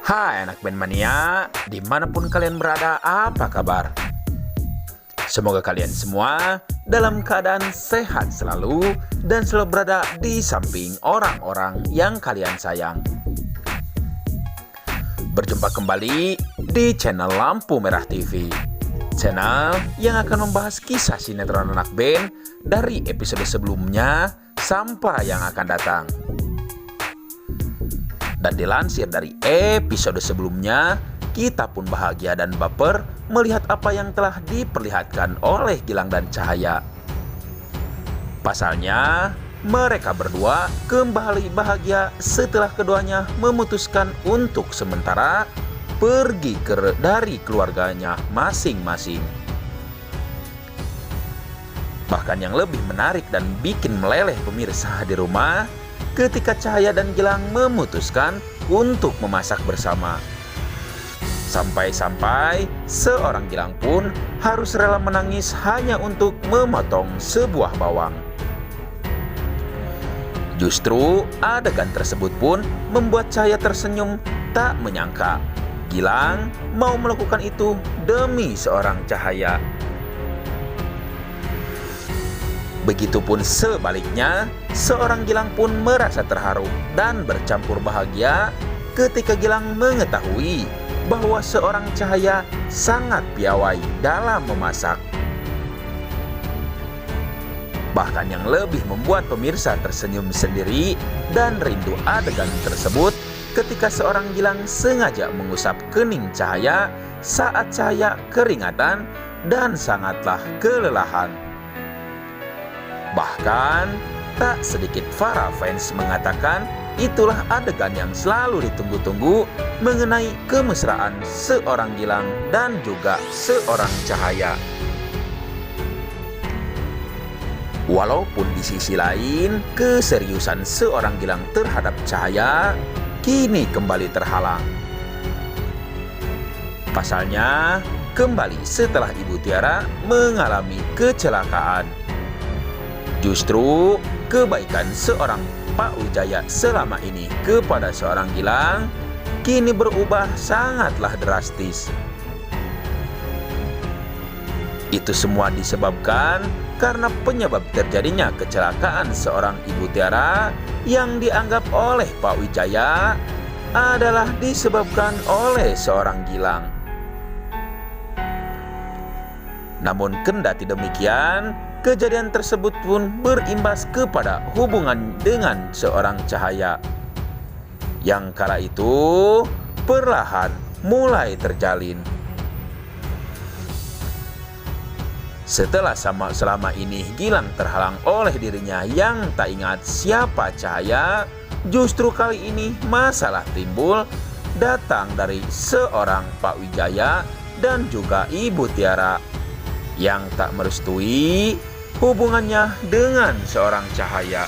Hai anak band mania, dimanapun kalian berada, apa kabar? Semoga kalian semua dalam keadaan sehat selalu dan selalu berada di samping orang-orang yang kalian sayang. Berjumpa kembali di channel Lampu Merah TV, channel yang akan membahas kisah sinetron anak band dari episode sebelumnya sampai yang akan datang. Dan dilansir dari episode sebelumnya, kita pun bahagia dan baper melihat apa yang telah diperlihatkan oleh Gilang dan Cahaya. Pasalnya, mereka berdua kembali bahagia setelah keduanya memutuskan untuk sementara pergi dari keluarganya masing-masing. Bahkan yang lebih menarik dan bikin meleleh pemirsa di rumah, ketika Cahaya dan Gilang memutuskan untuk memasak bersama. Sampai-sampai seorang Gilang pun harus rela menangis hanya untuk memotong sebuah bawang. Justru adegan tersebut pun membuat Cahaya tersenyum, tak menyangka Gilang mau melakukan itu demi seorang Cahaya. Begitupun sebaliknya, seorang Gilang pun merasa terharu dan bercampur bahagia ketika Gilang mengetahui bahwa seorang Cahaya sangat piawai dalam memasak. Bahkan yang lebih membuat pemirsa tersenyum sendiri dan rindu adegan tersebut ketika seorang Gilang sengaja mengusap kening Cahaya saat Cahaya keringatan dan sangatlah kelelahan. Bahkan, tak sedikit para fans mengatakan itulah adegan yang selalu ditunggu-tunggu mengenai kemesraan seorang Gilang dan juga seorang Cahaya. Walaupun di sisi lain, keseriusan seorang Gilang terhadap Cahaya kini kembali terhalang. Pasalnya, kembali setelah Ibu Tiara mengalami kecelakaan. Justru kebaikan seorang Pak Wijaya selama ini kepada seorang Gilang kini berubah sangatlah drastis. Itu semua disebabkan karena penyebab terjadinya kecelakaan seorang Ibu Tiara yang dianggap oleh Pak Wijaya adalah disebabkan oleh seorang Gilang. Namun kendati demikian, kejadian tersebut pun berimbas kepada hubungan dengan seorang Cahaya yang kala itu perlahan mulai terjalin. Setelah selama ini Gilang terhalang oleh dirinya yang tak ingat siapa Cahaya, justru kali ini masalah timbul datang dari seorang Pak Wijaya dan juga Ibu Tiara yang tak merestui hubungannya dengan seorang Cahaya.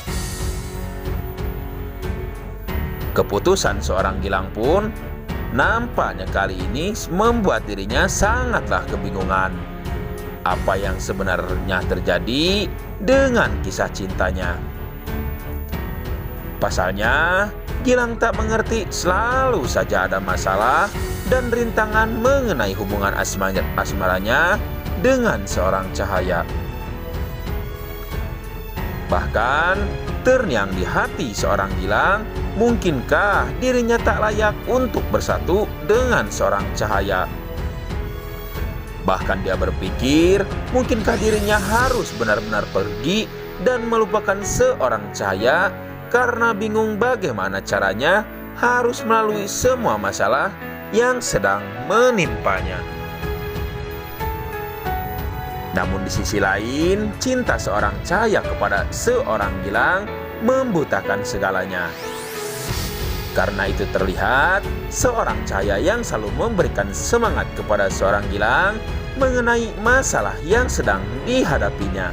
Keputusan seorang Gilang pun nampaknya kali ini membuat dirinya sangatlah kebingungan apa yang sebenarnya terjadi dengan kisah cintanya. Pasalnya, Gilang tak mengerti selalu saja ada masalah dan rintangan mengenai hubungan asmaranya dengan seorang Cahaya. Bahkan terngiang di hati seorang Gilang, mungkinkah dirinya tak layak untuk bersatu dengan seorang Cahaya? Bahkan dia berpikir, mungkinkah dirinya harus benar-benar pergi dan melupakan seorang Cahaya karena bingung bagaimana caranya harus melalui semua masalah yang sedang menimpanya. Namun di sisi lain, cinta seorang Cahaya kepada seorang Gilang membutakan segalanya. Karena itu terlihat seorang Cahaya yang selalu memberikan semangat kepada seorang Gilang mengenai masalah yang sedang dihadapinya.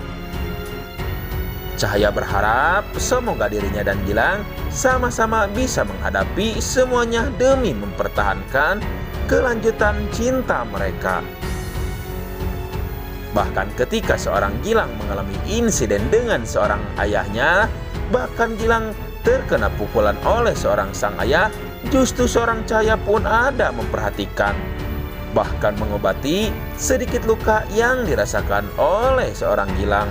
Cahaya berharap semoga dirinya dan Gilang sama-sama bisa menghadapi semuanya demi mempertahankan kelanjutan cinta mereka. Bahkan ketika seorang Gilang mengalami insiden dengan seorang ayahnya, bahkan Gilang terkena pukulan oleh seorang sang ayah justru seorang Cahaya pun ada memperhatikan, bahkan mengobati sedikit luka yang dirasakan oleh seorang Gilang.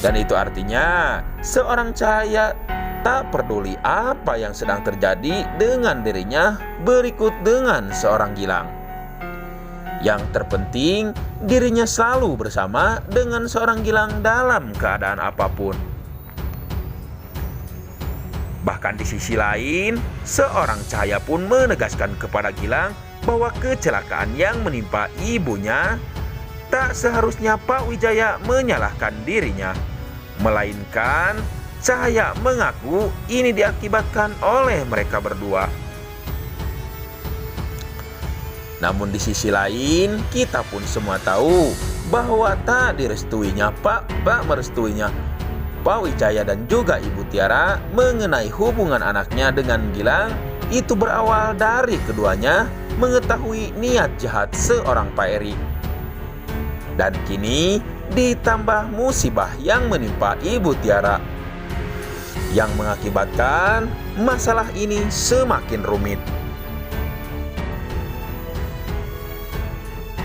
Dan itu artinya seorang Cahaya tak peduli apa yang sedang terjadi dengan dirinya berikut dengan seorang Gilang. Yang terpenting, dirinya selalu bersama dengan seorang Gilang dalam keadaan apapun. Bahkan di sisi lain, seorang Cahaya pun menegaskan kepada Gilang bahwa kecelakaan yang menimpa ibunya tak seharusnya Pak Wijaya menyalahkan dirinya, melainkan Cahaya mengaku ini diakibatkan oleh mereka berdua. Namun di sisi lain, kita pun semua tahu bahwa tak merestuinya Pak Wijaya dan juga Ibu Tiara mengenai hubungan anaknya dengan Gilang itu berawal dari keduanya mengetahui niat jahat seorang Pak Eri. Dan kini ditambah musibah yang menimpa Ibu Tiara yang mengakibatkan masalah ini semakin rumit.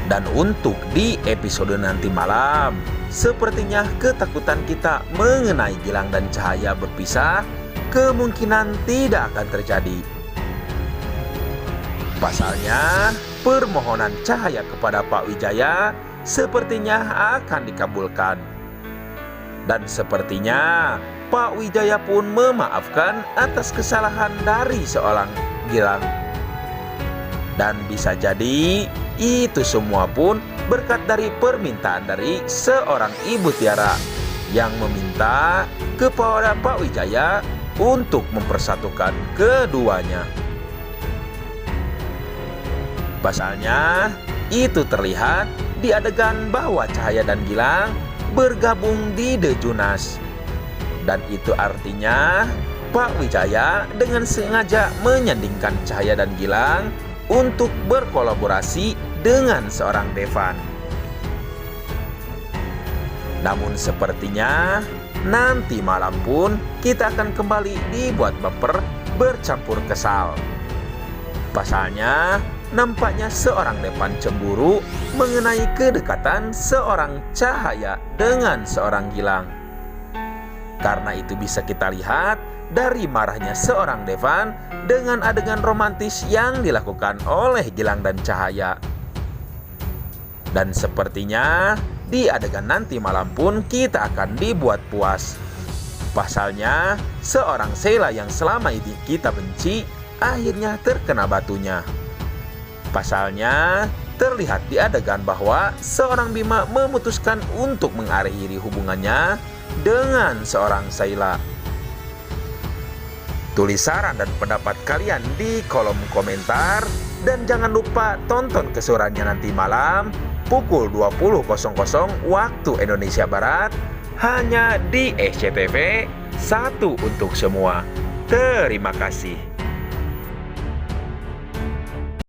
Dan untuk di episode nanti malam, sepertinya ketakutan kita mengenai Gilang dan Cahaya berpisah kemungkinan tidak akan terjadi. Pasalnya, permohonan Cahaya kepada Pak Wijaya sepertinya akan dikabulkan. Dan sepertinya Pak Wijaya pun memaafkan atas kesalahan dari seorang Gilang. Dan bisa jadi itu semua pun berkat dari permintaan dari seorang Ibu Tiara yang meminta kepada Pak Wijaya untuk mempersatukan keduanya. Pasalnya itu terlihat di adegan bahwa Cahaya dan Gilang bergabung di The Junas. Dan itu artinya Pak Wijaya dengan sengaja menyandingkan Cahaya dan Gilang untuk berkolaborasi dengan seorang Devan. Namun sepertinya nanti malam pun kita akan kembali dibuat baper bercampur kesal. Pasalnya nampaknya seorang Devan cemburu mengenai kedekatan seorang Cahaya dengan seorang Gilang. Karena itu bisa kita lihat dari marahnya seorang Devan dengan adegan romantis yang dilakukan oleh Gilang dan Cahaya. Dan sepertinya di adegan nanti malam pun kita akan dibuat puas. Pasalnya seorang Sheila yang selama ini kita benci akhirnya terkena batunya. Pasalnya terlihat di adegan bahwa seorang Bima memutuskan untuk mengakhiri hubungannya dengan seorang Sheila. Tulis saran dan pendapat kalian di kolom komentar. Dan jangan lupa tonton keseruannya nanti malam pukul 20.00 waktu Indonesia Barat hanya di SCTV 1 untuk semua. Terima kasih.